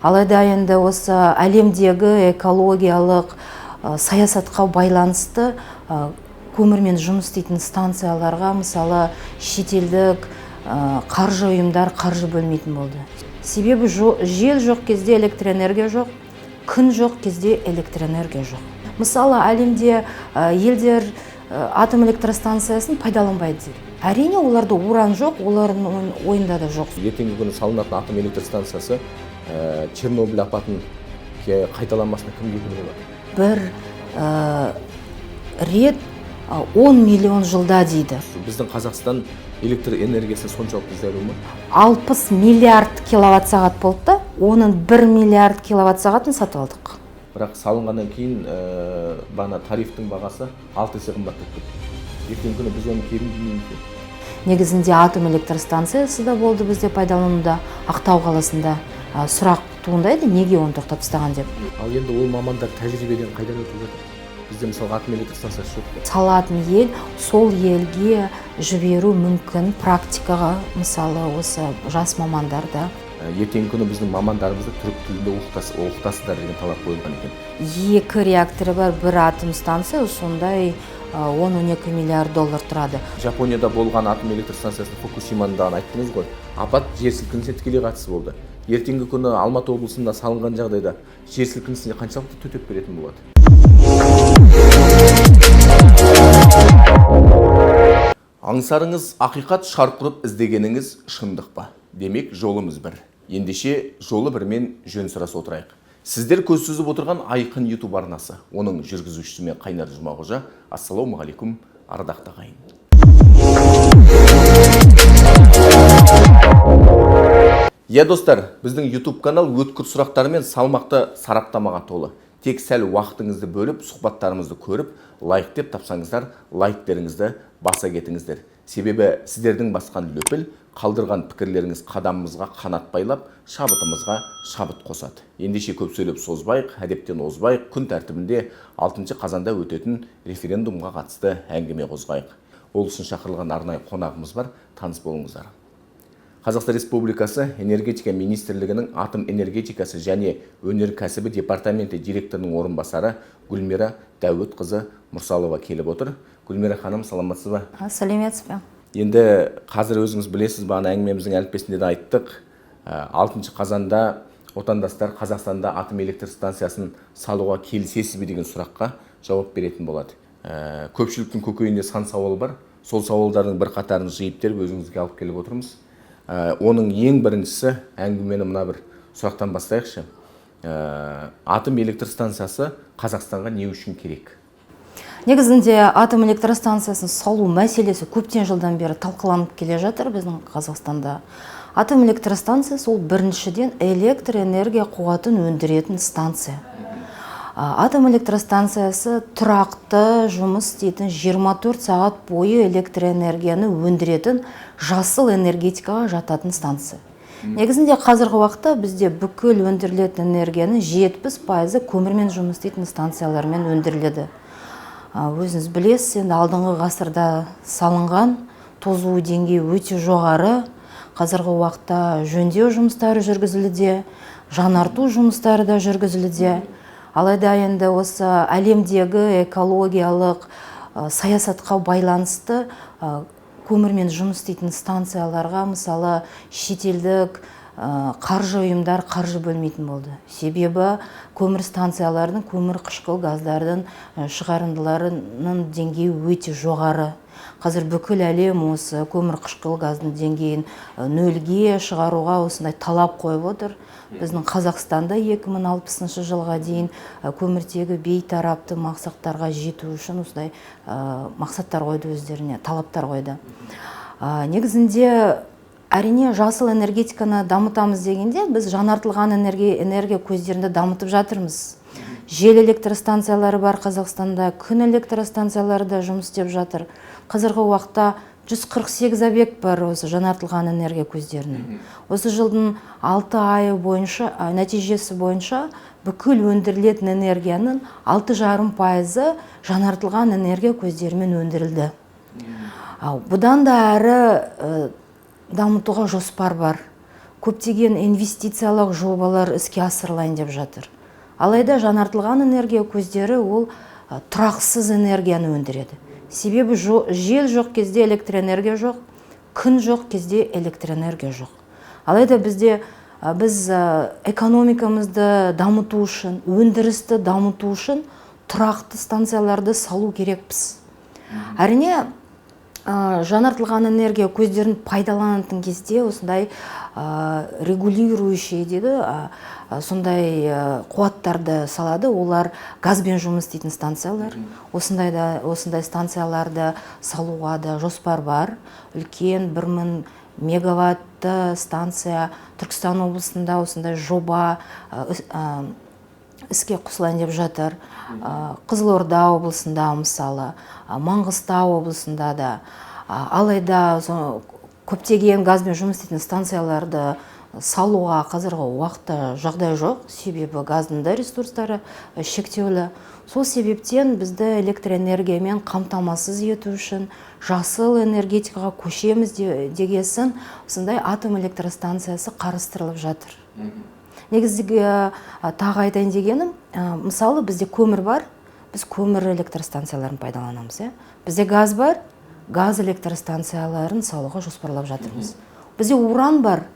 Алайда енді осы әлемдегі экологиялық саясатқа байланысты көмірмен жұмыс істейтін станцияларға мысалы шетелдік қаржы ұйымдар қаржы бөлмейтін болды. Себебі жел жоқ кезде электроэнергия жоқ, күн жоқ кезде электроэнергия жоқ. Мысалы әлемде елдер атом электростанциясын пайдаланбайды. Әрине оларда уран жоқ, олардың ойында да жоқ. Ертеңгі күні салынатын атом электростанциясы Чернобыль апатын қайталанбасына кім кепіл болады? Бір рет 10 миллион жылда дейді. Біздің Қазақстан электр энергиясы соншалықты зәру ма? 60 миллиард киловатт сағат болды да, оның 1 миллиард киловатт сағатын сатып алдық. Бірақ салынғаннан кейін бана тарифтің бағасы 6 есе қымбаттап кетті. Ертеңгі күні біз оны кепіл дейміз. Негізінде атом электростанциясы да болды бізде пайдалануда, Ақтау қаласында сұрақ туындайды, неге оны тоқтатып тастаған деп. Ал енді ол мамандар тәжірибеден қайдан өтіп жатыр? Бізде мысалы атом электростанциясы жоқ. Салатын ел сол елге жіберу мүмкін практикаға, мысалы осы жас мамандарда. Ертеңгі күні біздің мамандарымызды түрік тілінде оқытасыздар деген талап қойылған екен. 2 реакторы бар, бір атом станция, сондай 10-12 миллиард доллар тұрады. Жапонияда болған атом электростанциясының Фукусимадан айттыңыз ғой. Апат жер сілкінісіне тікелей қатысы болды. Ертеңгі күні Алматы облысында салынған жағдайда жер сілкінісіне қаншалықты төтеп беретін болады? Аңсарыңыз ақиқат, шарқ ұрып іздегеніңіз шындық па? Демек, жолымыз бір. Ендеше жолы бірмен жөн сұрасып отырайық. Сіздер көз сүзіп отырған Айқын YouTube арнасы. Оның жүргізушісі мен Қайнар Жұмағожа. Ассалаумағалейкум, ардақты ағайын. Достар, біздің YouTube канал өткір сұрақтары мен салмақты сараптамаға толы. Тек сәл уақытыңызды бөліп, сұхбаттарымызды көріп, лайк деп тапсаңыздар, лайктеріңізді баса кетіңіздер. Себебі сіздердің басқан löпіл, қалдырған пікірлеріңіз қадамымызға қанат байлап, шабытымызға шабыт қосады. Ендеше көп сөйлеп созбайық, әдептен озбайық, күн тәртібінде 6 қазанда өтетін референдумға қатысты әңгіме қозғайық. Ол үшін шақырылған арнайы қонағымыз бар, таныс болыңыздар. Қазақстан Республикасы Энергетика министрлігінің атом энергетикасы және өнеркәсібі департаменті директорының орынбасары Гүлмира Дәуітқызы Мұрсалова келіп отыр. Гүлмира ханым, саламатсыз ба? Сәлеметсіз бе? Енді қазір өзіңіз білесіз, бағана әңгімеміздің әліппесінде де айттық. 6 қазанда отандастар Қазақстанда атом электростанциясын салуға келісесіз бе деген сұраққа жауап беретін болады. Көпшіліктің көкейінде сан сауал бар. Сол сауалдардың бір қатарын жиып теріп өзіңізге алып келіп отырмыз. Оның ең біріншісі, әңгімені мына бір сұрақтан бастайықшы. Атом электростанциясы Қазақстанға не үшін керек? Негізінде атом электростанциясын салу мәселесі көптен жылдан бері талқыланып келе жатыр біздің Қазақстанда. Атом электростанциясы ол біріншіден электроэнергия қуатын өндіретін станция. Атом электростанциясы тұрақты жұмыс істейтін 24 сағат бойы электроэнергияны өндіретін жасыл энергетикаға жататын станция. Негізінде қазіргі уақытта бізде бүкіл өндірілетін энергияның 70% көмірмен жұмыс істейтін станциялармен өндіріледі. Өзіңіз білесіз, енді алдыңғы ғасырда салынған, тозу деңгейі өте жоғары. Қазіргі уақытта жөндеу жұмыстары жүргізілуде, жаңарту жұмыстары да жүргізілуде. Алайда енді осы әлемдегі экологиялық саясатқа байланысты көмірмен жұмыс істейтін станцияларға мысалы шетелдік қаржы ұйымдар қаржы бөлмейтін болды. Себебі көмір станцияларының көмір қышқыл газдардың шығарындыларының деңгейі өте жоғары. Қазір бүкіл әлем осы көмір қышқыл газдың деңгейін нөлге шығаруға осындай талап қойып отыр. Біздің Қазақстанда 2060 жылға дейін көміртегі бейтарапты мақсаттарға жету үшін осындай мақсаттар қойды өздеріне, талаптар қойды. Негізінде әрине жасыл энергетиканы дамытамыз дегенде біз жаңартылған энергия көздерінде дамытып жатырмыз. Жел электростанциялары бар Қазақстанда, күн электростанциялары да жұмыс істеп жатыр. Қазіргі уақытта 148 объект бар осы жаңартылған энергия көздерінің. Осы жылдың 6 айы бойынша, нәтижесі бойынша бүкіл өндірілетін энергияның 6,5% жаңартылған энергия көздерімен өндірілді. Бұдан да әрі дамытуға жоспар бар. көптеген инвестициялық жобалар іске асырылайын деп жатыр. Алайда жаңартылған энергия көздері ол тұрақсыз энергияны өндіреді. Себебі жел жоқ кезде электроэнергия жоқ, күн жоқ кезде электроэнергия жоқ. Алайда біз экономикамызды дамыту үшін, өндірісті дамыту үшін тұрақты станцияларды салу керекпіз. Әрине, жаңартылған энергия көздерін пайдаланатын кезде осындай регулирующий дейді, сондай қуаттарды салады. Олар газбен жұмыс істейтін станциялар. Осындай станцияларды салуға да жоспар бар. Үлкен 1000 мегаватты станция Түркістан облысында осындай жоба іске қосылайын деп жатыр. Қызылорда облысында мысалы, Маңғыстау облысында да. Алайда көптеген газбен жұмыс істейтін станцияларды салуға қазіргі уақытта жағдай жоқ, себебі газдың да ресурстары шектеулі. Сол себептен бізді электроэнергиямен қамтамасыз ету үшін жасыл энергетикаға көшеміз дегесін осындай атом электростанциясы қарастырылып жатыр. Негізгі тағы айтайын дегенім, мысалы бізде көмір бар, біз көмір электростанцияларын пайдаланамыз. Бізде газ бар, газ электростанцияларын салуға жоспарлап жатырмыз. Бізде уран бар,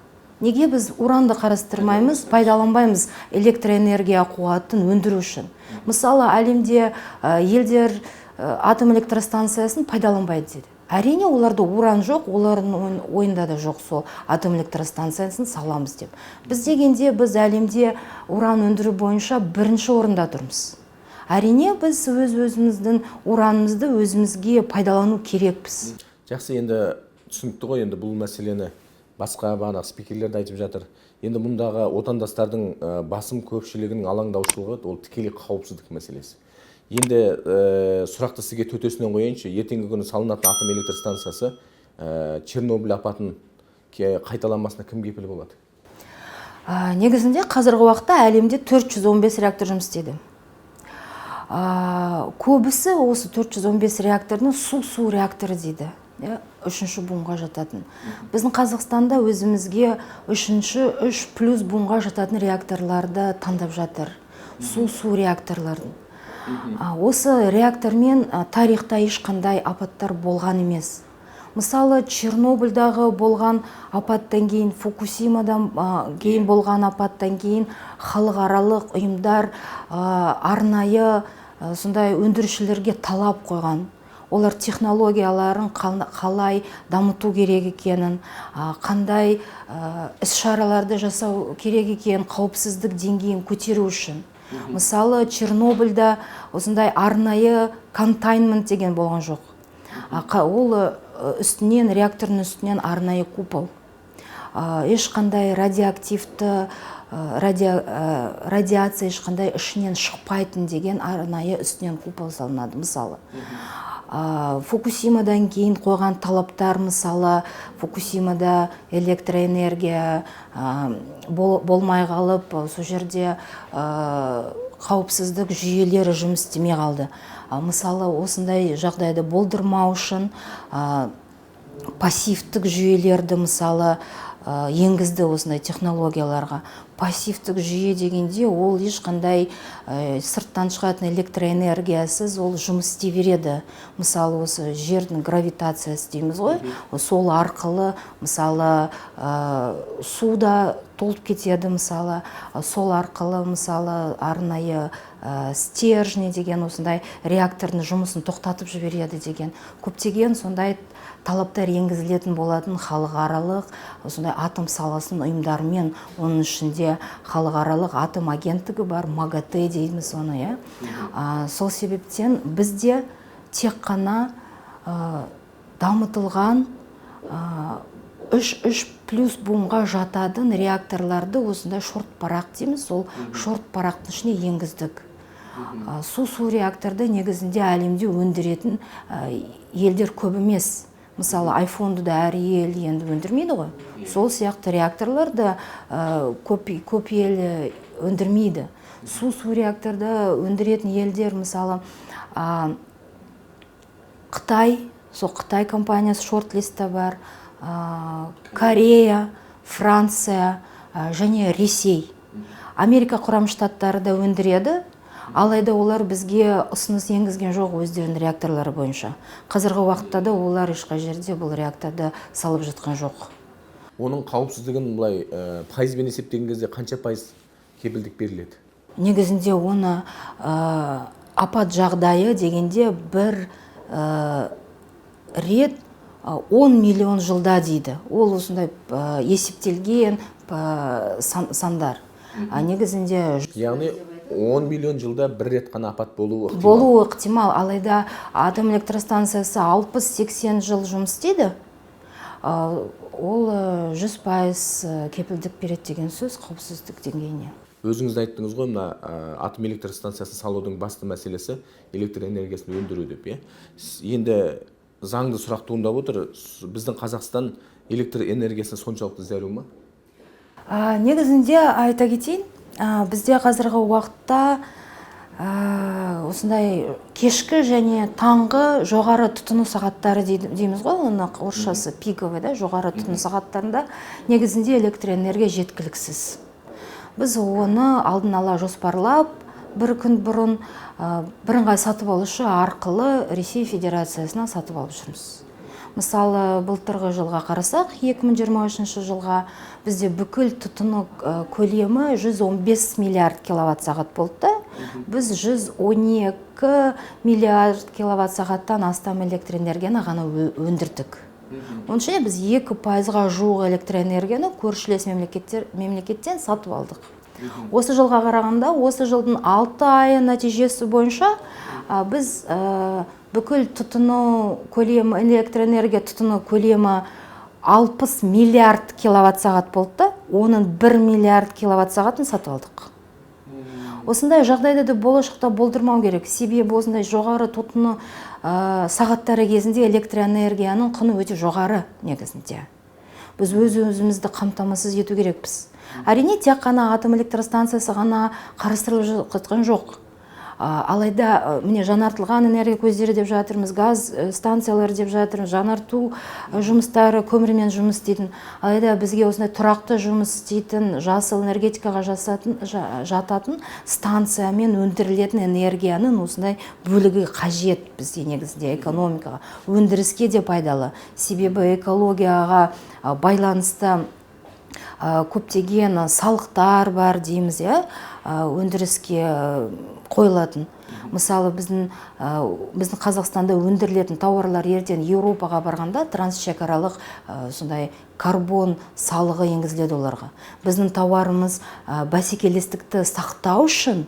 неге біз уранды қарастырмаймыз, пайдаланбаймыз электроэнергия қуатын өндіру үшін? Мысалы, әлемде елдер атом электростанциясын пайдаланбайды деді. Әрине, оларда уран жоқ, олардың ойында да жоқ сол атом электростанциясын саламыз деп. Біз дегенде, біз әлемде уран өндіру бойынша бірінші орында тұрмыз. Әрине, біз өзіміздің уранымызды өзімізге пайдалану керекпіз. Жақсы, енді түсінікті ғой, енді бұл мәселені басқа бағанағы спикерлер айтып жатыр. Енді мұндағы отандастардың басым көпшілігінің алаңдаушылығы ол тікелей қауіпсіздік мәселесі. Енді сұрақты сізге төтесінен қояйыншы, ертеңгі күні салынатын атом электростанциясы Чернобыль апатын қайталанбасына кім кепіл болады? Негізінде қазіргі уақытта әлемде 415 реактор жұмыс істейді. Көбісі осы 415 реактордың су реакторы дейді. 3-ші буынға жататын. Біздің Қазақстанда өзімізге 3+ буынға жататын реакторларды таңдап жатыр. Су реакторлардың. Осы реактормен тарихта ешқандай апаттар болған емес. Мысалы, Чернобыльдағы болған апаттан кейін, Фукусимадан кейін болған апаттан кейін халықаралық ұйымдар арнайы сондай өндірушілерге талап қойған. Олар технологияларын қалай дамыту керек екенін, қандай іс-шараларды жасау керек екенін, қауіпсіздік деңгейін көтеру үшін. Мысалы, Чернобыльда осындай арнайы контайнмент деген болған жоқ. Ол реакторның үстінен арнайы купол. Ешқандай радиоактивті радиация ешқандай ішінен шықпайтын деген арнайы үстінен купол салынады, мысалы. Фукусимадан кейін қойған талаптар, мысалы, Фукусимада электроэнергия болмай қалып, сол жерде қауіпсіздік жүйелері жұмыс істемей қалды. Мысалы, осындай жағдайды болдырмау үшін пассивтік жүйелерді, мысалы, енгізді осындай технологияларға. Пассивтік жүйе дегенде ол ешқандай сырттан шығатын электроэнергиясыз ол жұмыс істей береді. Мысалы, осы жердің гравитациясы дейміз ғой, сол арқылы, мысалы, суда толып кетеді, мысалы, сол арқылы, мысалы, арнайы стержни деген осындай реактордың жұмысын тоқтатып жібереді деген көптеген сондай талаптар енгізілетін болатын халықаралық осындай атом саласының ұйымдарымен, оның ішінде халықаралық атом агенттігі бар, МАГАТЭ дейміз оны. Сол себептен бізде тек қана дамытылған 3+ буынға жататын реакторларды осындай шорт парақ дейміз, сол шорт парақтың ішіне енгіздік. Су реакторды негізінде әлемде өндіретін елдер көп емес. Мысалы, айфонды да әр ел енді өндірмейді ғой. Сол сияқты реакторларды көп ел өндірмейді. Су реакторды өндіретін елдер, мысалы, Қытай, сол Қытай компаниясы шорт-листта бар, Корея, Франция және Ресей. Америка құрама штаттары да өндіреді, алайда олар бізге ұсыныс енгізген жоқ өздерінің реакторлары бойынша. Қазіргі уақытта да олар ешқай жерде бұл реакторды салып жатқан жоқ. Оның қауіпсіздігін былай пайызбен есептеген кезде қанша пайыз кепілдік беріледі? Негізінде оны апат жағдайы дегенде бір рет 10 миллион жылда дейді. Ол осындай есептелген сандар. Негізінде Яғни 10 миллион жылда бір рет қана апат болуы ықтимал. Болуы ықтимал, алайда атом электростанциясы 60-80 жыл жұмыс істейді. Ол 100% кепілдік береді деген сөз қауіпсіздік деңгейіне. Өзіңіз айттыңыз ғой, мына атом электростанциясын салудың басты мәселесі электр энергиясын өндіру деп, Енді заңды сұрақ туындап отыр. Біздің Қазақстан электр энергиясы соншалықты зәру ма? Негізінде айта кетейін, бізде қазіргі уақытта осындай кешкі және таңғы жоғары тұтыну сағаттары дейміз ғой, оны орысшасы пиковый, жоғары тұтыну сағаттарында негізінде электр энергия жеткіліксіз. Біз оны алдын ала жоспарлап, бір күн бұрын бірыңғай сатып алушы арқылы Ресей Федерациясынан сатып алып жүрміз. Мысалы, былтырғы жылға қарасақ, 2023 жылға бізде бүкіл тұтыну көлемі 115 миллиард киловатт сағат болды. Біз 112 миллиард киловатт сағаттан астам электр энергияны ғана өндірдік. Оның ішінде біз 2%-ға жуық электр энергияны көршілес мемлекеттен сатып алдық. Осы жылға қарағанда, осы жылдың 6 айы нәтижесі бойынша біз бүкіл тұтыну көлемі, электр энергия тұтыну көлемі 60 миллиард киловатт сағат болды, оның 1 миллиард киловатт сағатын сатып алдық. Осындай жағдайда да болашақта болдырмау керек. Себебі осындай жоғары тұтыну сағаттары кезінде электр энергияның құны өте жоғары негізінде. Біз өзімізді қамтамасыз ету керекпіз. Әрине, тек қана атом электростанциясы ғана қарастырылып жатқан жоқ. Алайда міне жаңартылған энергия көздері деп жатырмыз, газ станциялары деп жатырмыз, жаңарту жұмыстары көмірмен жұмыс істейтін. Алайда бізге осындай тұрақты жұмыс істейтін, жасыл энергетикаға жататын станция мен өндірілетін энергияның осындай бөлігі қажет бізде негізінде экономикаға, өндіріске де пайдалы. Себебі экологияға байланысты көптеген салықтар бар дейміз, өндіріске қойылатын. Мысалы, біздің Қазақстанда өндірілетін тауарлар ертең Еуропаға барғанда трансшекаралық сондай карбон салығы енгізіледі оларға. Біздің тауарымыз бәсекелестікті сақтау үшін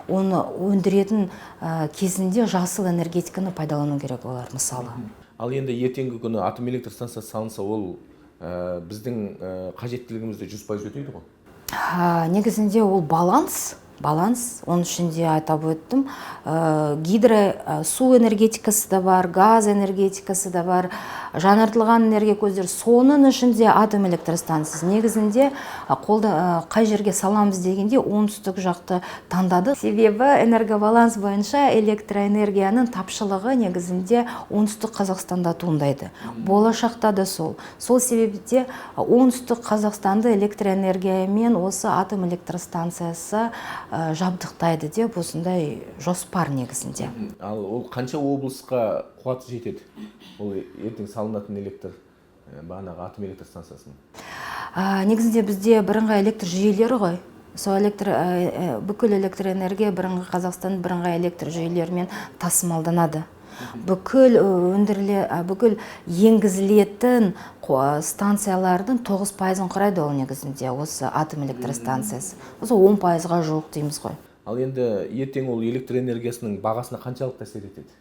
оны өндіретін кезінде жасыл энергетиканы пайдалану керек олар, мысалы. Ал енді ертеңгі күні атом электростанциясы салынса, ол біздің қажеттілігімізді 100% өтейді ғой? Негізінде ол баланс, оның ішінде айтап өттім. Су энергетикасы да бар, газ энергетикасы да бар, жаңартылған энергия көздері. Соның ішінде атом электростанциясы. Негізінде қай жерге саламыз дегенде оңтүстік жақты таңдады. Себебі энергобаланс бойынша электроэнергияның тапшылығы негізінде оңтүстік Қазақстанда туындайды. Болашақта да сол. Сол себепте оңтүстік Қазақстанды электроэнергиямен осы атом электростанциясы жабдықтайды деп осындай жоспар негізінде. Ал ол қанша облысқа қуаты жетеді? Ол ертең салынатын бағанағы атом электростанциясының? Негізінде бізде бірыңғай электр жүйелері ғой. Бүкіл электр энергия Қазақстан бірыңғай электр жүйелерімен тасымалданады. Бүкіл енгізілетін станциялардың 9%-ын құрайды ол негізінде осы атом электростанциясы. Осы 10%-ға жуық дейміз ғой. Ал енді ертең ол электр энергиясының бағасына қаншалықты әсер етеді?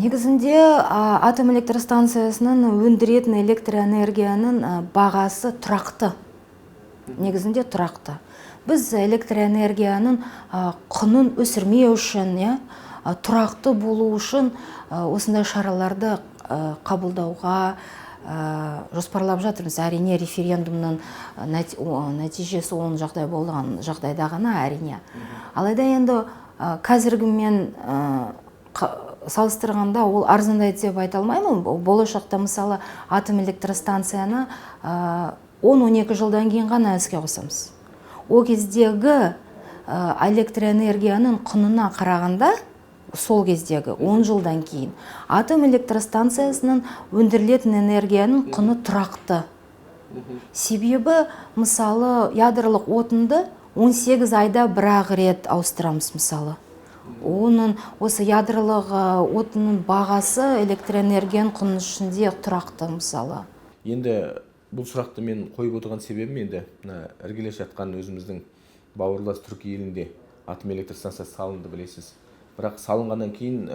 Негізінде атом электростанциясының өндіретін электр энергияның бағасы тұрақты. Негізінде тұрақты. Біз электр энергияның құнын өсірмеу үшін, тұрақты болу үшін осындай шараларды қабылдауға жоспарлап жатырмыз. Әрине, референдумның нәтижесі оның жағдай болған жағдайда ғана әрине. Алайда енді қазіргімен салыстырғанда ол арзандайды деп айта алмаймын. Болашақта мысалы атом электростанцияны 10-12 жылдан кейін ғана іске қосамыз. О кездегі электроэнергияның құнына қарағанда, сол кездегі 10 жылдан кейін атом электростанциясының өндірілетін энергияның құны тұрақты. Себебі, мысалы, ядролық отынды 18 айда бір-ақ рет ауыстырамыз, мысалы. Оның осы ядролық отынның бағасы электроэнергияның құны ішінде тұрақты, мысалы. Енді бұл сұрақты мен қойып отырған себебім, енді іргелес жатқан өзіміздің бауырлас Түркия елінде атом электростанциясы салынды, білесіз. Бірақ салынғаннан кейін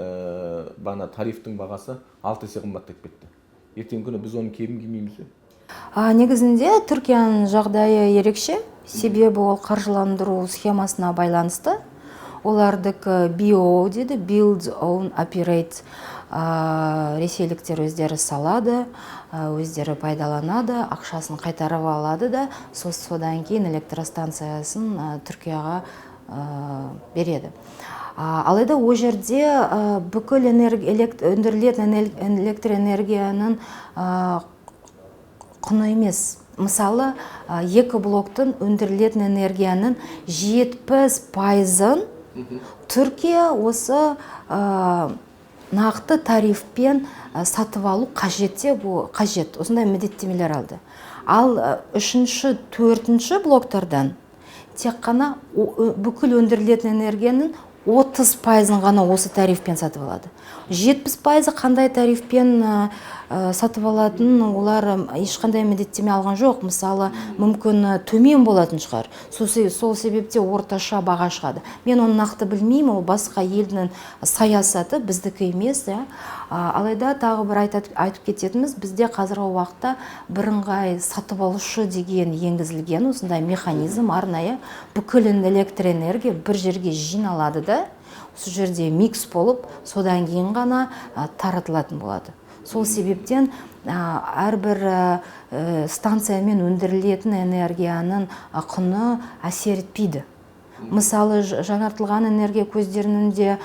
бана тарифтің бағасы 6 есе қымбаттап кетті. Ертеңгі күні біз оны кебін кимейміз бе? Негізінде Түркияның жағдайы ерекше, себебі ол қаржыландыру схемасына байланысты. Олардық BOO дейді, Build, Own, Operate. Ресейліктер өздері салады, өздері пайдаланады, ақшасын қайтарып алады да, содан кейін электростанциясын Түркияға береді. Алайда о жерде бүкіл өндірілетін электроэнергияның құны емес. Мысалы, екі блоктың өндірілетін энергияның 70%-ын Түркия осы нақты тарифпен сатып алу қажет. Осындай міндеттемелер алды. Ал 3-ші, 4-ші блоктардан тек қана бүкіл өндірілетін энергияның 30%-ын ғана осы тарифпен сатып алады. 70%-ы қандай тарифпен сатып алатын, олар ешқандай міндеттеме алған жоқ. Мысалы, мүмкін төмен болатын шығар. Сол себепте орташа баға шығады. Мен оны нақты білмеймін, ол басқа елдің саясаты, біздікі емес. Алайда тағы бір айтып кететініміз, бізде қазіргі уақытта бірыңғай сатып алушы деген енгізілген, осындай механизм арнайы бүкіл электроэнергия бір жерге жиналады да, осы жерде микс болып, содан кейін ғана таратылатын болады. Сол себептен әрбір станциямен өндірілетін энергияның құны әсер етпейді. Мысалы, жаңартылған энергия көздерінің де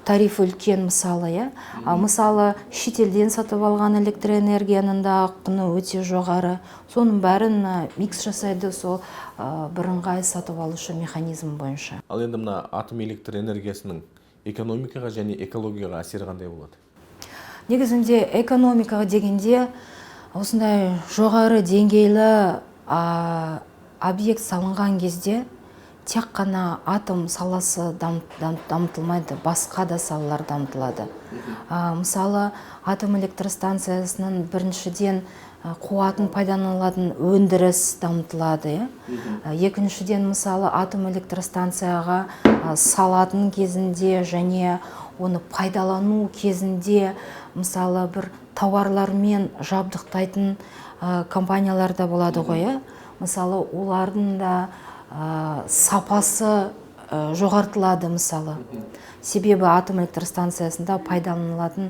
тариф үлкен, мысалы. Мысалы, шетелден сатып алған электроэнергияның да құны өте жоғары. Соның бәрін микс жасайды сол бірыңғай сатып алушы механизм бойынша. Ал енді мына атом электроэнергиясының экономикаға және экологияға әсері қандай болады? Негізінде экономикаға дегенде осындай жоғары деңгейлі объект салынған кезде тек қана атом саласы дамытылмайды, басқа да салалар дамытылады. Мысалы, атом электростанциясының біріншіден қуатын пайдаланылатын өндіріс дамытылады. Екіншіден, мысалы, атом электростанцияға салатын кезінде және оны пайдалану кезінде, мысалы, бір тауарлармен жабдықтайтын компаниялар да болады ғой. Мысалы, олардың да сапасы жоғартылады, мысалы. Себебі атом электростанциясында пайдаланылатын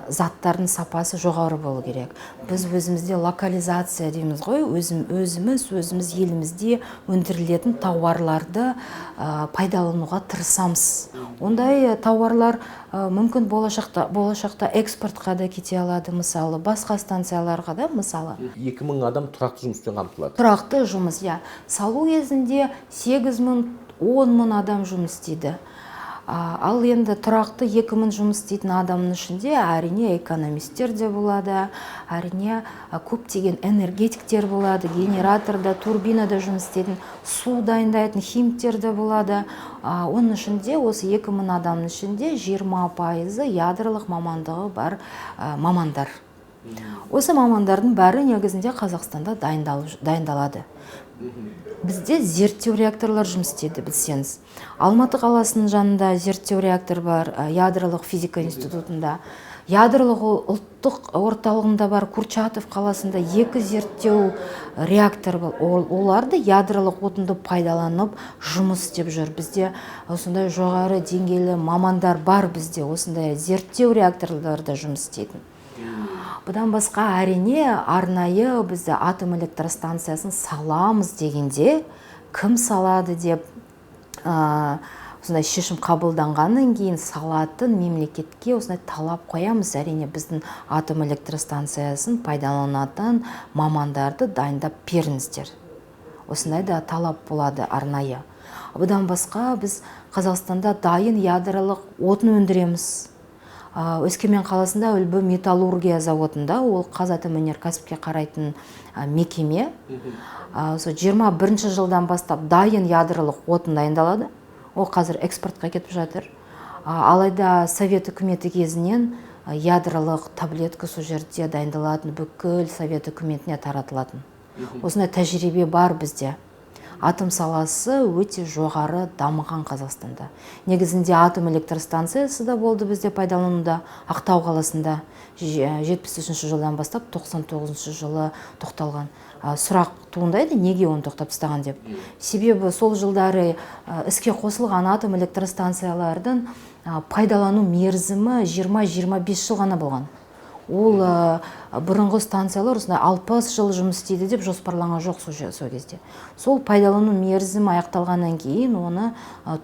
заттардың сапасы жоғары болу керек. Біз өзімізде локализация дейміз ғой, өзіміз елімізде өндірілетін тауарларды пайдалануға тырысамыз. Ондай тауарлар мүмкін болашақта экспортқа да кете алады, мысалы, басқа станцияларға да, мысалы. 2000 адам тұрақты жұмыспен қамтылады. Тұрақты жұмыс, салу кезінде 8-10 мың адам жұмыс істейді. Ал енді тұрақты 2000 жұмыс істейтін адамның ішінде әрине экономистер де болады, әрине көптеген энергетиктер болады, генераторда, турбинада жұмыс істейтін, су дайындайтын химиктер де болады. Оның ішінде осы 2000 адамның ішінде 20% ядролық мамандығы бар мамандар. Осы мамандардың бәрі негізінде Қазақстанда дайындалады. Бізде зерттеу реакторлар жұмыс істейді, білсеңіз. Алматы қаласының жанында зерттеу реактор бар, ядролық физика институтында. Ядролық ұлттық орталығында бар, Курчатов қаласында 2 зерттеу реактор бар. Оларды ядролық отынды пайдаланып жұмыс істеп жүр. Бізде осындай жоғары деңгейлі мамандар бар, бізде осындай зерттеу реакторларда жұмыс істейтін. Бұдан басқа әрине арнайы бізді атом электростанциясын саламыз дегенде, кім салады деп осындай шешім қабылданғаннан кейін салатын мемлекетке осындай талап қоямыз. Әрине біздің атом электростанциясын пайдаланатын мамандарды дайындап беріңіздер. Осындай да талап болады арнайы. Бұдан басқа біз Қазақстанда дайын ядролық отын өндіреміз. Өскемен қаласында үлбі металлургия заводында, ол Қазатомөнеркәсіпке қарайтын мекеме. Осы 21 жылдан бастап дайын ядролық отын дайындалады. Ол қазір экспортқа кетіп жатыр. Алайда Совет үкіметі кезінен ядролық таблетка сол жерде дайындалатын, бүкіл Совет үкіметіне таратылатын. Осындай тәжірибе бар бізде. Атом саласы өте жоғары дамыған Қазақстанда. Негізінде атом электростанциясы да болды бізде пайдалануда. Ақтау қаласында 73 жылдан бастап 99 жылы тоқталған. Сұрақ туындайды, неге оны тоқтап тастаған деп. Себебі сол жылдары іске қосылған атом электростанциялардың пайдалану мерзімі 20-25 жыл ғана болған. Ол бұрынғы станциялар 60 жыл жұмыс істейді деп жоспарланған жоқ сол кезде. Сол пайдалану мерзімі аяқталғаннан кейін оны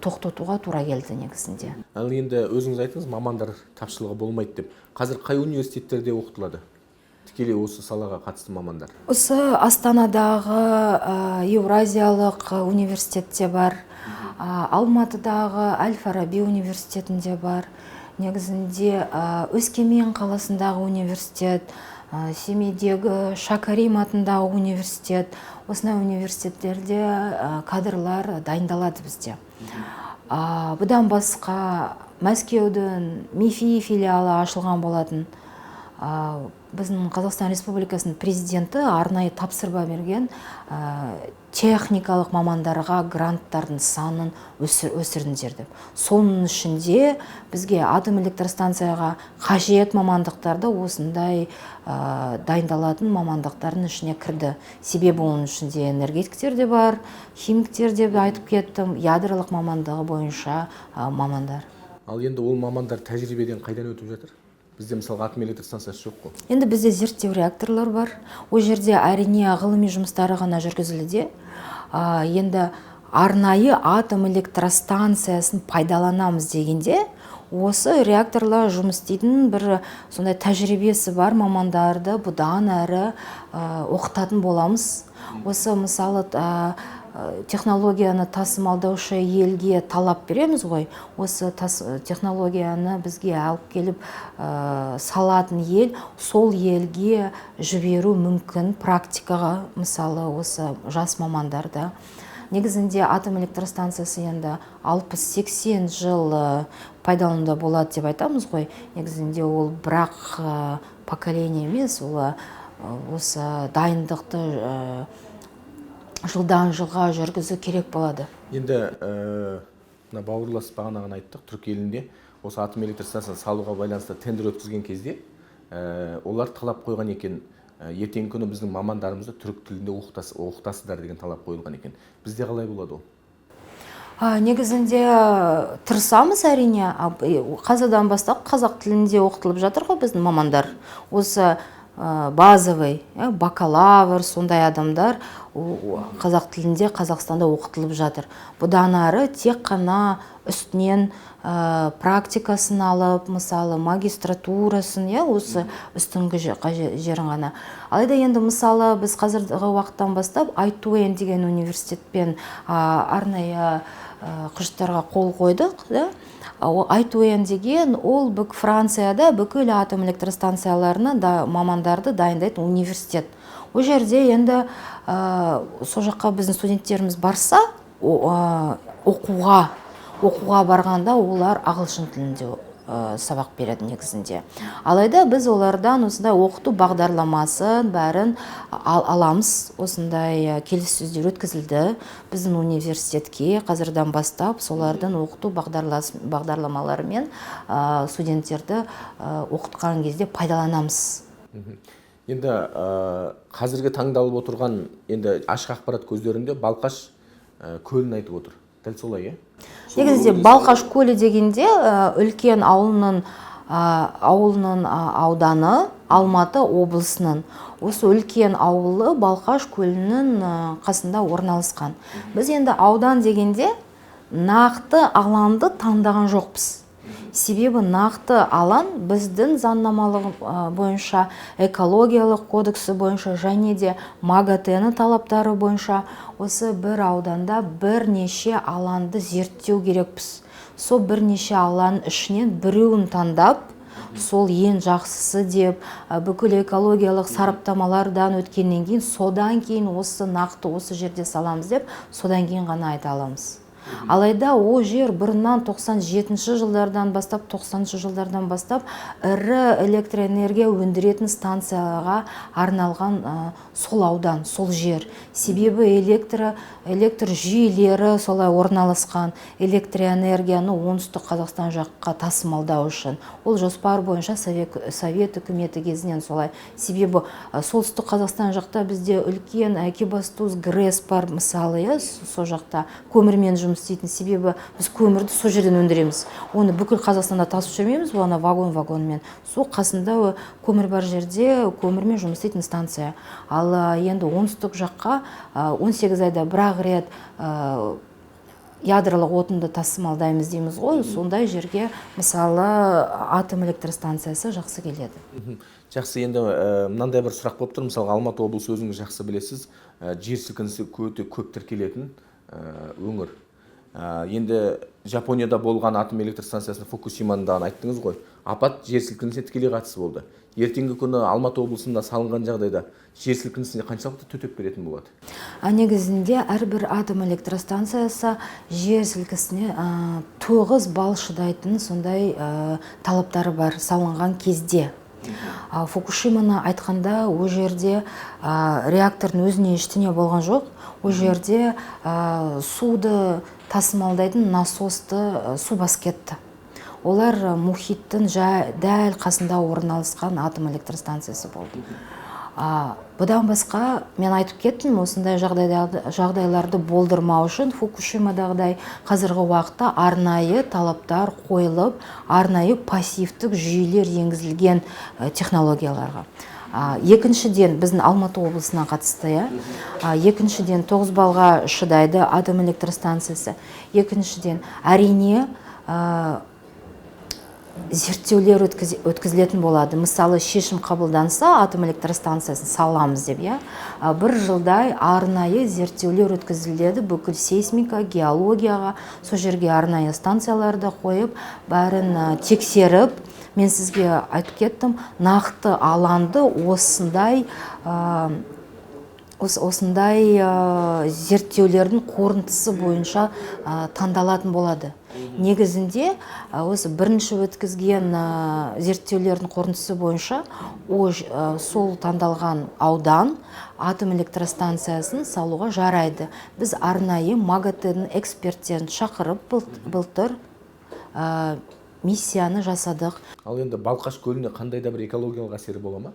тоқтатуға тура келді негізінде. Ал енді өзіңіз айтыңыз, мамандар тапшылығы болмайды деп. Қазір қай университеттерде оқытылады? Тікелей осы салаға қатысты мамандар. Осы Астанадағы Еуразиялық университетте бар, Алматыдағы Әл-Фараби университетінде бар. Негізінде Өскемен қаласындағы университет, Семейдегі Шәкәрім атындағы университет, осындай университеттерде кадрлар дайындалады бізде. Бұдан басқа Мәскеудің МИФИ филиалы ашылған болатын. Біздің Қазақстан Республикасының президенті арнайы тапсырма берген техникалық мамандарға гранттардың санын өсіріңдер деп. Соның ішінде бізге атом электростанцияға қажет мамандықтарды осындай дайындалатын мамандықтардың ішіне кірді. Себебі оның ішінде энергетиктер де бар, химиктер деп айтып кеттім, ядролық мамандығы бойынша мамандар. Ал енді ол мамандар тәжірибеден қайдан өтіп жатыр? Бізде мысалға атом электростанциясы жоқ қой. Енді бізде зерттеу реакторлар бар. Ол жерде әрине ғылыми жұмыстары ғана жүргізілуде. Енді арнайы атом электростанциясын пайдаланамыз дегенде, осы реакторлар жұмыс істейтін бір сондай тәжірибесі бар мамандарды бұдан әрі оқытатын боламыз. Осы мысалы технологияны тасымалдаушы елге талап береміз ғой. Осы технологияны бізге алып келіп салатын ел, сол елге жіберу мүмкін практикаға, мысалы осы жас мамандарда. Негізінде атом электростанциясы енді 60-80 жыл пайдалануда болады деп айтамыз ғой. Негізінде ол бірақ поколение емес, ол осы дайындықты жылдан жылға жүргізу керек болады. Енді бауырлас бағанаған айттық, Түрік елінде осы атом электростанциясын салуға байланысты тендер өткізген кезде олар талап қойған екен, ертеңгі күні біздің мамандарымызды түрік тілінде оқытасыздар деген талап қойылған екен. Бізде қалай болады ол? Негізінде тырысамыз әрине. Қазірден бастап қазақ тілінде оқытылып жатыр ғой біздің мамандар. Осы базовый, бакалавр, сондай адамдар қазақ тілінде Қазақстанда оқытылып жатыр. Бұдан ары тек қана үстінен практикасын алып, мысалы магистратурасын, осы үстіңгі жерін ғана. Алайда енді мысалы біз қазіргі уақыттан бастап I2N деген университетпен арнайы құжаттарға қол қойдық. I2N деген ол Францияда бүкіл атом электростанцияларына да мамандарды дайындайтын университет. Ол жерде енді сол жаққа біздің студенттеріміз барса, оқуға барғанда олар ағылшын тілінде сабақ береді негізінде. Алайда біз олардан осындай оқыту бағдарламасын бәрін аламыз. Осындай келіссөздер өткізілді біздің университетке. Қазірден бастап солардың оқыту бағдарламаларымен студенттерді оқытқан кезде пайдаланамыз. Енді қазіргі таңдалып отырған енді ашық ақпарат көздерінде Балқаш көлін айтып отыр. Дәл солай, Негізінде Балқаш көлі дегенде үлкен ауылының ауданы Алматы облысының. Осы үлкен ауылы Балқаш көлінің қасында орналасқан. Біз енді аудан дегенде нақты аланды таңдаған жоқпыз. Себебі нақты алан біздің заңнамалық бойынша, экологиялық кодексі бойынша және де МАГАТЭ талаптары бойынша осы бір ауданда бірнеше аланды зерттеу керекпіз. Сол бірнеше алан ішінен біреуін таңдап, сол ең жақсысы деп бүкіл экологиялық сараптамалардан өткеннен кейін, содан кейін осы нақты осы жерде саламыз деп, содан кейін ғана айта аламыз. Алайда ол жер бұрыннан 97 жылдардан бастап, 90 жылдардан бастап ірі электроэнергия өндіретін станцияға арналған сол аудан, сол жер. Себебі электр жүйелері солай орналасқан, электроэнергияны оңтүстік Қазақстан жаққа тасымалдау үшін. Ол жоспар бойынша Совет үкіметі кезінен солай. Себебі солтүстік Қазақстан жақта бізде үлкен Экибастуз ГРЭС бар, мысалы, сол жақта көмірмен жұмыс істейтін. Себебі біз көмірді сол жерден өндіреміз. Оны бүкіл Қазақстанда тасып жүрмейміз, оны вагон-вагонмен. Сол қасында көмір бар жерде көмірмен жұмыс істейтін станция. Ал енді оңтүстік жаққа 18 айда бір-ақ рет ядролық отынды тасымалдаймыз дейміз ғой, сондай жерге мысалы атом электростанциясы жақсы келеді. Жақсы, енді мынандай бір сұрақ болып тұр. Мысалы, Алматы облысы өзіңіз жақсы білесіз, жер сілкінісі көп тіркелетін өңір. Енді Жапонияда болған атом электростанциясының Фукусимадан айттыңыз ғой. Апат жер сілкінісіне тікелей қатысы болды. Ертеңгі күні Алматы облысында салынған жағдайда жер сілкінісіне қаншалықты төтеп беретін болады? Негізінде әрбір атом электростанциясы жер сілкінісіне 9 балл шыдайтын сондай талаптары бар салынған кезде. Фукушиманы айтқанда, о жерде реактордың өзіне ештеңе болған жоқ. О жерде суды тасымалдайтын насосты су басып кетті. Олар мұхиттың дәл қасында орналасқан атом электростанциясы болды. Бұдан басқа мен айтып кеттім, осындай жағдайларды болдырмау үшін Фукушимадағыдай қазіргі уақытта арнайы талаптар қойылып, арнайы пассивтік жүйелер енгізілген технологияларға. Екіншіден, біздің Алматы облысына қатысты, екіншіден 9 балға шыдайды атом электростанциясы. Екіншіден, әрине зерттеулер өткізілетін болады. Мысалы, шешім қабылданса, атом электростанциясын саламыз деп, бір жылдай арнайы зерттеулер өткізіледі бүкіл сейсмика, геологияға, сол жерге арнайы станцияларды қойып, бәрін тексеріп, мен сізге айтып кеттім, нақты аланды осындай зерттеулердің қорытындысы бойынша таңдалатын болады. Негізінде осы бірінші өткізген зерттеулердің қорытындысы бойынша сол таңдалған аудан атом электростанциясын салуға жарайды. Біз арнайы МАГАТЭ-дің эксперттерін шақырып былтыр миссияны жасадық. Ал енді Балқаш көліне қандай да бір экологиялық әсері бола ма?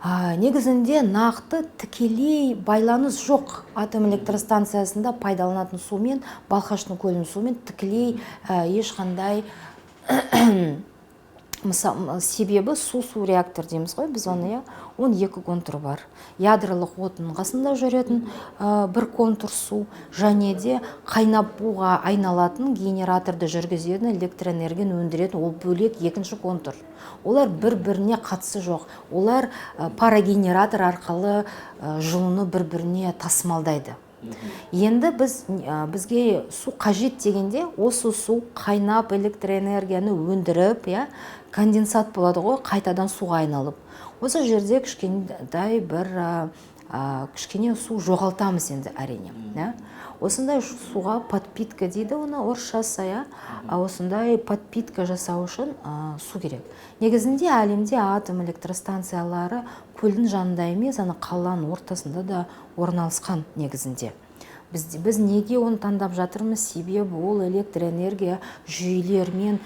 Негізінде нақты тікелей байланыс жоқ. Атом электростанциясында пайдаланатын сумен, Балқаштың көлінің сумен тікелей ешқандай себебі су реактор дейміз ғой, біз оны, оның екі контуры бар. Ядролық отынның қасында жүретін бір контур су, және де қайнап буға айналатын генераторды жүргізетін электроэнергияны өндіретін ол бөлек екінші контур. Олар бір-біріне қатысы жоқ. Олар парагенератор арқылы жылуны бір-біріне тасымалдайды. Енді бізге су қажет дегенде, осы су қайнап электроэнергияны өндіріп, конденсат болады ғой, қайтадан суға айналып. Осы жерде кішкене су жоғалтамыз енді әрине. Осындай суға подпитка дейді, оны орысшасы, осындай подпитка жасау үшін су керек. Негізінде әлемде атом электростанциялары көлдің жанында емес, қаланың ортасында да орналасқан негізінде. Біз неге оны таңдап жатырмыз? Себебі ол электроэнергия жүйелермен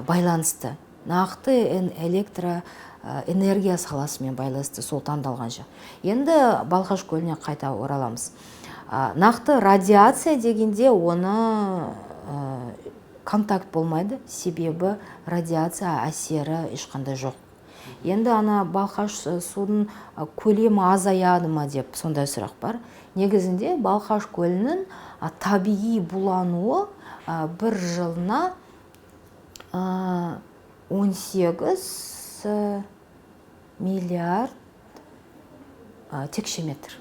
байланысты. Нақты электроэнергия саласымен байланысты сол таңдалған жер. Енді Балқаш көліне қайта ораламыз. Нақты радиация дегенде оны контакт болмайды, себебі радиация әсері ешқандай жоқ. Енді Балқаш судың көлемі азаяды ма деп сондай сұрақ бар. Негізінде Балқаш көлінің табиғи булануы бір жылына 18 миллиард текше метр.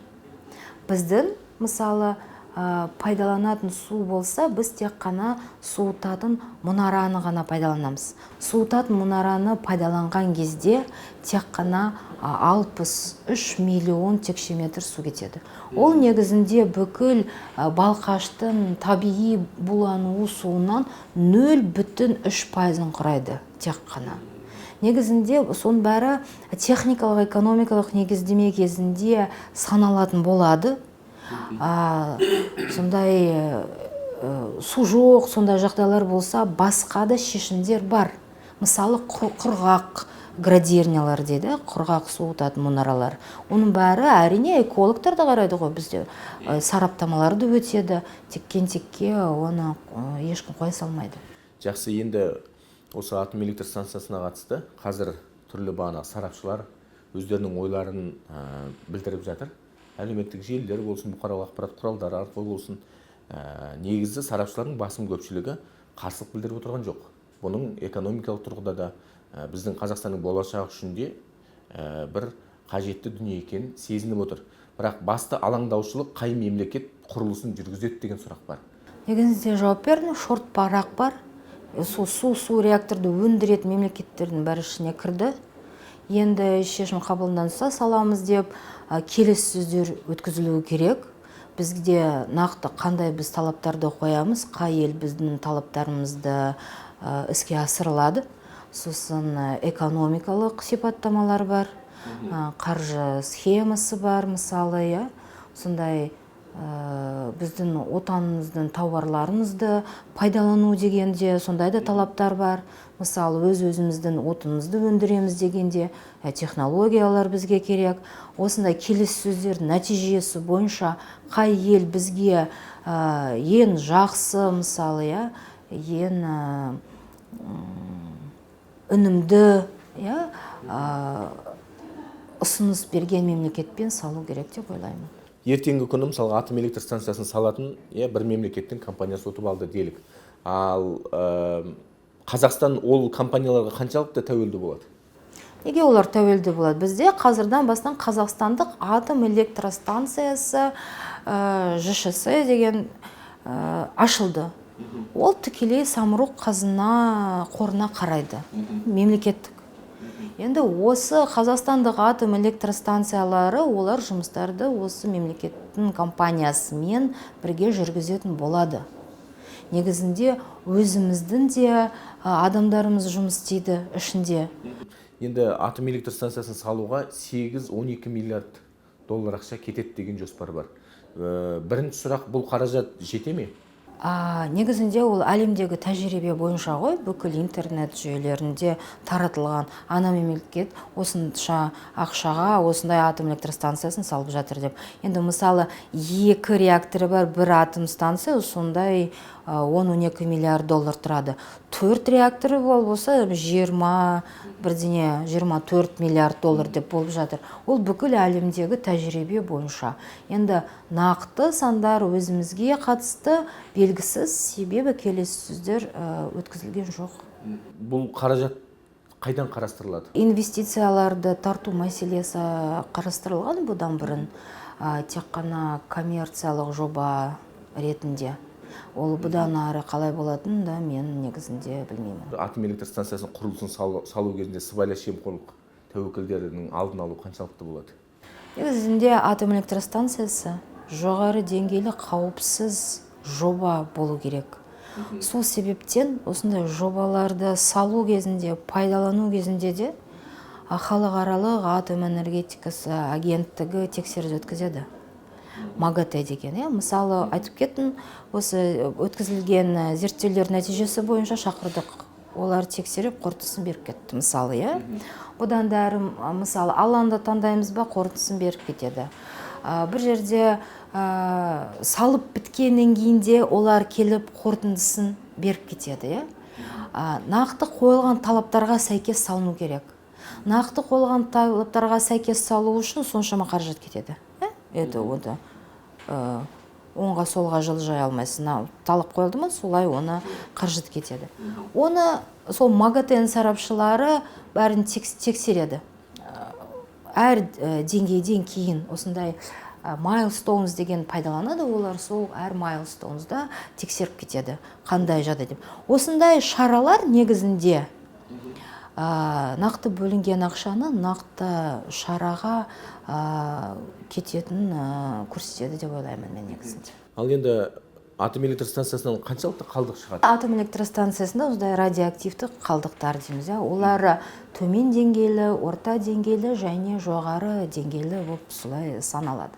Біздің, мысалы, пайдаланатын су болса, біз тек қана суытатын мұнараны ғана пайдаланамыз. Суытатын мұнараны пайдаланған кезде тек қана 63 миллион текше метр су кетеді. Ол негізінде бүкіл Балқаштың табиғи булануы суынан 0,3%-ын құрайды тек қана. Негізінде соның бәрі техникалық, экономикалық негіздеме кезінде саналатын болады. Сондай су жоқ, сондай жағдайлар болса, басқа да шешімдер бар. Мысалы, құрғақ градирнялар дейді, құрғақ суытатын мұнаралар. Оның бәрі әрине экологтар да қарайды ғой, бізде сараптамаларды өтеді, текке оны ешкім қоя салмайды. Жақсы, енді осы атом электр станциясына қатысты қазір түрлі сарапшылар өздерінің ойларын білдіріп жатыр. Әлеуметтік желілер болсын, бұқаралық ақпарат құралдары арқылы болсын, негізі сарапшылардың басым көпшілігі қарсылық білдіріп отырған жоқ. Бұның экономикалық тұрғыда да біздің Қазақстанның болашағы үшін де бір қажетті дүние екенін сезініп отыр. Бірақ басты алаңдаушылық қай мемлекет құрылысын жүргізеді деген сұрақ бар. Негізінде жауап бердім, шорт парақ бар. Су реакторды өндіретін мемлекеттердің бәрі ішіне кірді. Енді шешім қабылданса саламыз деп келіссөздер өткізілуі керек. Бізге нақты қандай біз талаптарды қоямыз, қай ел біздің талаптарымызды іске асырылады. Сосын экономикалық сипаттамалар бар, қаржы схемасы бар, мысалы, сондай біздің отанымыздың тауарларымызды пайдалану дегенде сондай да талаптар бар. Мысалы, өзіміздің отынымызды өндіреміз дегенде технологиялар бізге керек. Осындай келіссөздердің нәтижесі бойынша қай ел бізге ең жақсы, мысалы, ең үнімді ұсыныс берген мемлекетпен салу керек деп ойлаймын. Ертеңгі күні мысалға атом электр станциясын салатын бір мемлекеттің компаниясы ұтып алды делік. Ал Қазақстан ол компанияларға қаншалықты тәуелді болады? Неге олар тәуелді болады? Бізде қазірдан бастан Қазақстандық атом электростанциясы ЖШС деген ашылды. Ол тікелей самұрық қазына қорына қарайды, мемлекеттік. Енді осы Қазақстандық атом электростанциялары олар жұмыстарды осы мемлекеттің компаниясымен бірге жүргізетін болады. Негізінде өзіміздің де адамдарымыз жұмыс істейді ішінде. Енді атом электр станциясын салуға 8-12 миллиард доллар ақша кетеді деген жоспар бар. Бірінші сұрақ, бұл қаражат жете ме? Негізінде ол әлемдегі тәжірибе бойынша ғой, бүкіл интернет жүйелерінде таратылған ана мемлекет осынша ақшаға осындай атом электростанциясын салып жатыр деп. Енді мысалы 2 реакторы бар бір атом станция сондай 10-12 миллиард доллар тұрады. 4 реакторы болса 24 миллиард доллар деп болып жатыр. Ол бүкіл әлемдегі тәжірибе бойынша. Енді нақты сандар өзімізге қатысты белгісіз, себебі келіссөздер өткізілген жоқ. Бұл қаражат қайдан қарастырылады? Инвестицияларды тарту мәселесі қарастырылған бұдан бұрын, тек қана коммерциялық жоба ретінде. Ол бұдан ары қалай болатынын да мен негізінде білмеймін. Атом электр станциясының құрылысын салу кезінде сыбайлас жемқорлық тәуекелдерінің алдын алу қаншалықты болады? Негізінде атом электростанциясы жоғары деңгейлі қауіпсіз жоба болу керек. Сол себептен осындай жобаларды салу кезінде, пайдалану кезінде де халықаралық атом энергетикасы агенттігі тексеріс өткізеді. МАГАТЭ деген, мысалы айтып кеттім, осы өткізілген зерттеулер нәтижесі бойынша шақырдық. Олар тексеріп қорытындысын беріп кетті, мысалы, Одан да әрі, мысалы, алаңды таңдаймыз ба, қорытындысын беріп кетеді. Бір жерде салып біткеннен кейінде олар келіп қорытындысын беріп кетеді. Нақты қойылған талаптарға сәйкес салыну керек. Нақты қойылған талаптарға сәйкес салу үшін соншама қаражат кетеді. оңға солға жылжай алмайсың. Талап қойылды ма, солай оны қыржыт кетеді. Оны сол МАГАТЭ сарапшылары бәрін тексереді. Әр деңгейден кейін осындай milestones деген пайдаланады, олар сол әр milestones'да тексеріп кетеді, қандай жады деп. Осындай шаралар негізінде нақты бөлінген ақшаны нақты шараға кететін көрсетеді деп ойлаймын мен негізінде. Ал енді атом электростанциясынан қаншалықты қалдық шығады? Атом электростанциясында осындай радиоактивті қалдықтар дейміз. Олар төмен деңгейлі, орта деңгейлі және жоғары деңгейлі болып солай саналады.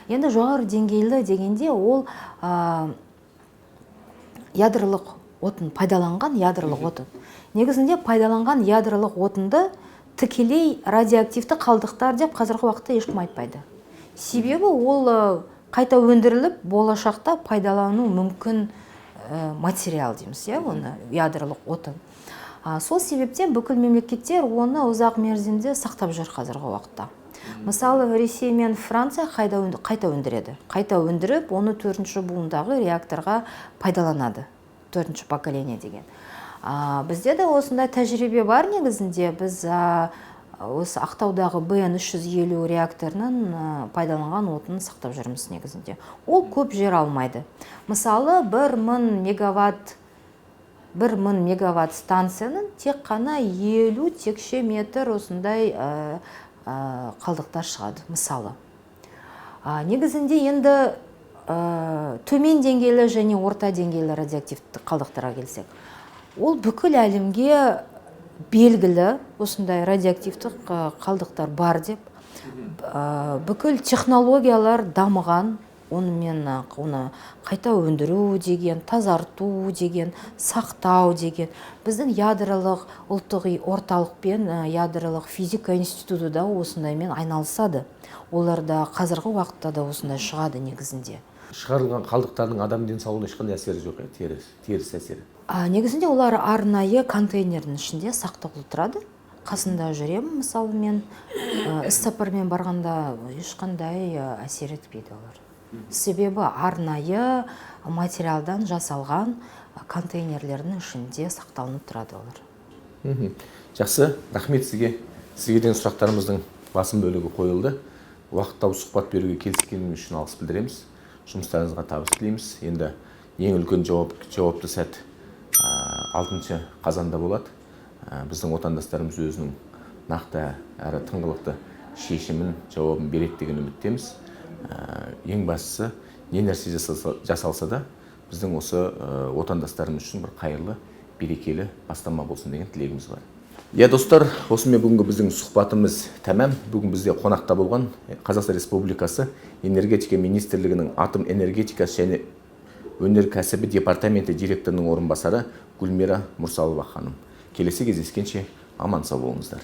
Енді жоғары деңгейлі дегенде ол ядролық отын, пайдаланған ядролық отын. Негізінде пайдаланған ядролық отынды тікелей радиоактивті қалдықтар деп қазіргі уақытта ешкім айтпайды. Себебі ол қайта өндіріліп, болашақта пайдалану мүмкін материал дейміз, оны ядролық отын. Сол себептен бүкіл мемлекеттер оны ұзақ мерзімде сақтап жүр қазіргі уақытта. Мысалы, Ресей мен Франция қайта өндіреді. Қайта өндіріп, оны 4-ші буындағы реакторға пайдаланады. 4-ші поколение деген. Бізде де осындай тәжірибе бар негізінде. Біз осы Ақтаудағы БН-350 реакторының пайдаланған отынын сақтап жүрміз негізінде. Ол көп жер алмайды. Мысалы, 1000 мегаватт станцияның тек қана 50 текше метр осындай қалдықтар шығады, мысалы. Негізінде енді төмен деңгейлі және орта деңгейлі радиоактивті қалдықтарға келсек, ол бүкіл әлемге белгілі осындай радиоактивті қалдықтар бар деп, бүкіл технологиялар дамыған, оны қайта өндіру деген, тазарту деген, сақтау деген. Біздің ядролық ұлттық орталық пен ядролық физика институты да осындаймен айналысады. Олар да қазіргі уақытта да осындай шығады негізінде. Шығарылған қалдықтардың адам денсаулығына ешқандай әсері жоқ, теріс әсері. Негізінде олар арнайы контейнердің ішінде сақтаулы тұрады. Қасында жүремін, мысалы мен іс-сапармен барғанда ешқандай әсер етпейді олар. Себебі арнайы материалдан жасалған контейнерлердің ішінде сақталынып тұрады олар. Жақсы, рахмет сізге. Сізге сұрақтарымыздың басым бөлігі қойылды. Уақытта сұхбат беруге келіскеніңіз үшін алғыс білдіреміз. Жұмыстарыңызға табыс тілейміз. Енді ең үлкен жауапты сәт 6 қазанда болады. Біздің отандастарымыз өзінің нақты әрі тыңғылықты шешімін, жауабын береді деген үміттеміз. Ең бастысы, не нәрсе жасалса да, біздің осы отандастарымыз үшін бір қайырлы, берекелі бастама болсын деген тілегіміз бар. Достар, осымен бүгінгі біздің сұхбатымыз тәмам. Бүгін бізде қонақта болған Қазақстан Республикасы энергетика министрлігінің атом энергетикасы және өнеркәсібі департаменті директорының орынбасары Гүлмира Мұрсалова ханым. Келесі кездескенше аман сау болыңыздар.